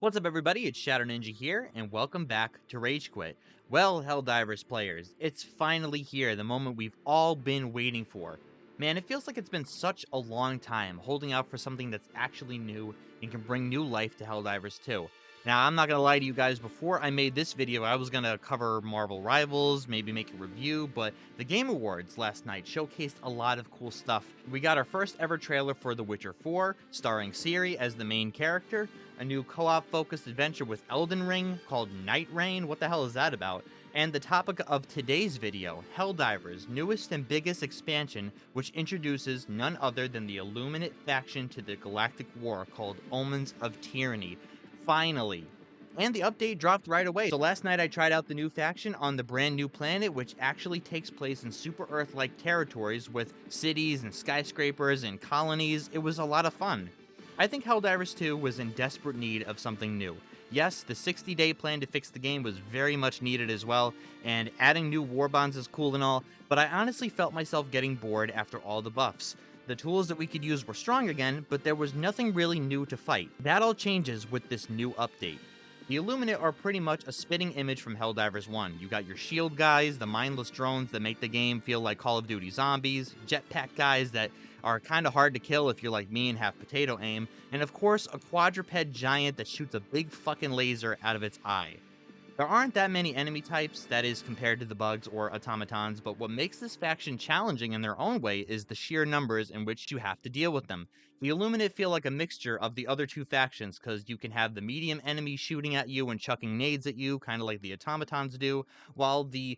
What's up, everybody? It's Shadow Ninja here, and welcome back to Rage Quit. Well, Helldivers players, it's finally here, the moment we've all been waiting for. Man, it feels like it's been such a long time holding out for something that's actually new and can bring new life to Helldivers 2. Now, I'm not gonna lie to you guys, before I made this video, I was gonna cover Marvel Rivals, maybe make a review, but the Game Awards last night showcased a lot of cool stuff. We got our first ever trailer for The Witcher 4, starring Ciri as the main character, a new co-op focused adventure with Elden Ring called Night Rain. What the hell is that about? And the topic of today's video, Helldivers' newest and biggest expansion, which introduces none other than the Illuminate faction to the galactic war called Omens of Tyranny. Finally. And the update dropped right away. So last night I tried out the new faction on the brand new planet, which actually takes place in super Earth-like territories with cities and skyscrapers and colonies. It was a lot of fun. I think Helldivers 2 was in desperate need of something new. Yes, the 60-day plan to fix the game was very much needed as well, and adding new Warbonds is cool and all, but I honestly felt myself getting bored after all the buffs. The tools that we could use were strong again, but there was nothing really new to fight. That all changes with this new update. The Illuminate are pretty much a spitting image from Helldivers 1. You got your shield guys, the mindless drones that make the game feel like Call of Duty zombies, jetpack guys that are kind of hard to kill if you're like me and have potato aim, and of course a quadruped giant that shoots a big fucking laser out of its eye. There aren't that many enemy types, that is, compared to the bugs or automatons, but what makes this faction challenging in their own way is the sheer numbers in which you have to deal with them. The Illuminate feel like a mixture of the other two factions, because you can have the medium enemies shooting at you and chucking nades at you, kind of like the automatons do, while the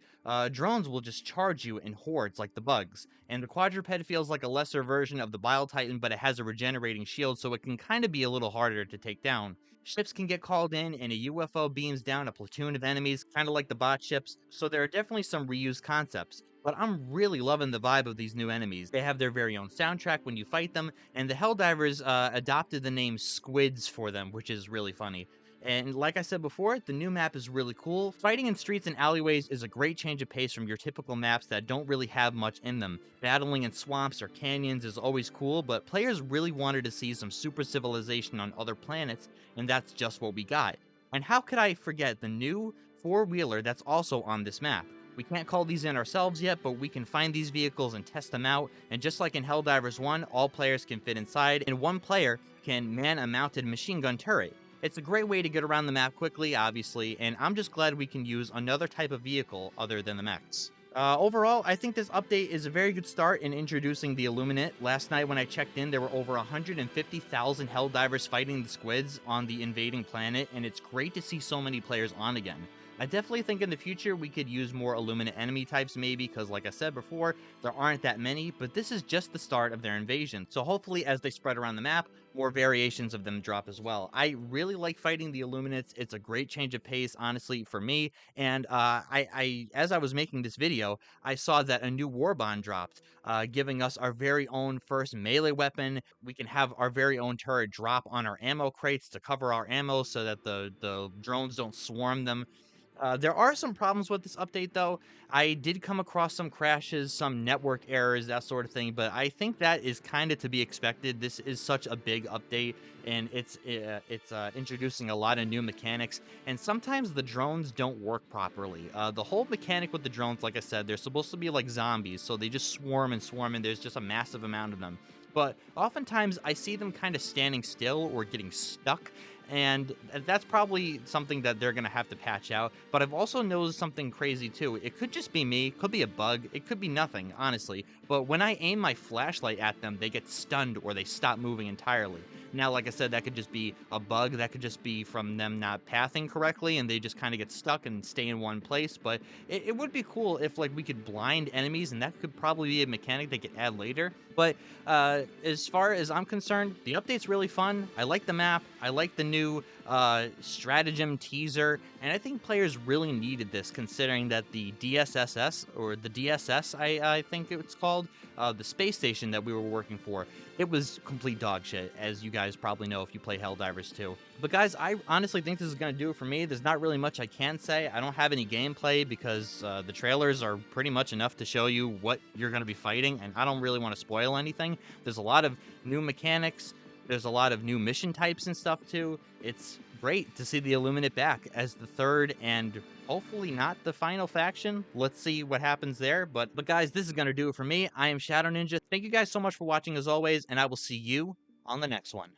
drones will just charge you in hordes like the bugs. And the quadruped feels like a lesser version of the Bile Titan, but it has a regenerating shield, so it can kind of be a little harder to take down. Ships can get called in, and a UFO beams down a platoon of enemies, kind of like the bot ships, so there are definitely some reused concepts. But I'm really loving the vibe of these new enemies. They have their very own soundtrack when you fight them, and the Helldivers adopted the name Squids for them, which is really funny. And like I said before, the new map is really cool. Fighting in streets and alleyways is a great change of pace from your typical maps that don't really have much in them. Battling in swamps or canyons is always cool, but players really wanted to see some super civilization on other planets, and that's just what we got. And how could I forget the new four-wheeler that's also on this map? We can't call these in ourselves yet, but we can find these vehicles and test them out, and just like in Helldivers 1, all players can fit inside, and one player can man a mounted machine gun turret. It's a great way to get around the map quickly, obviously, and I'm just glad we can use another type of vehicle other than the mechs. Overall, I think this update is a very good start in introducing the Illuminate. Last night when I checked in, there were over 150,000 Helldivers fighting the squids on the invading planet, and it's great to see so many players on again. I definitely think in the future we could use more Illuminate enemy types maybe, because like I said before, there aren't that many, but this is just the start of their invasion. So hopefully as they spread around the map, more variations of them drop as well. I really like fighting the Illuminates. It's a great change of pace, honestly, for me. And as I was making this video, I saw that a new Warbond dropped, giving us our very own first melee weapon. We can have our very own turret drop on our ammo crates to cover our ammo so that the drones don't swarm them. There are some problems with this update, though. I did come across some crashes, some network errors, that sort of thing, but I think that is kind of to be expected. This is such a big update, and it's introducing a lot of new mechanics, and sometimes the drones don't work properly. The whole mechanic with the drones, like I said, they're supposed to be like zombies, so they just swarm and swarm, and there's just a massive amount of them. But oftentimes I see them kind of standing still or getting stuck, and that's probably something that they're going to have to patch out. But I've also noticed something crazy too. It could just be me, could be a bug, it could be nothing, honestly. But when I aim my flashlight at them, they get stunned or they stop moving entirely. Now, like I said, that could just be a bug, that could just be from them not pathing correctly and they just kind of get stuck and stay in one place. But it would be cool if like we could blind enemies, and that could probably be a mechanic they could add later. But as far as I'm concerned, the update's really fun. I like the map, I like the new stratagem teaser, and I think players really needed this, considering that the DSSS, or the DSS I think it's called, the space station that we were working for, it was complete dog shit, as you guys probably know if you play Helldivers 2. But guys, I honestly think this is going to do it for me. There's not really much I can say. I don't have any gameplay because the trailers are pretty much enough to show you what you're going to be fighting, and I don't really want to spoil anything. There's a lot of new mechanics. There's a lot of new mission types and stuff too. It's Great to see the Illuminate back as the third and hopefully not the final faction. Let's see what happens there. But guys, this is going to do it for me. I am Shadow Ninja. Thank you guys so much for watching as always, and I will see you on the next one.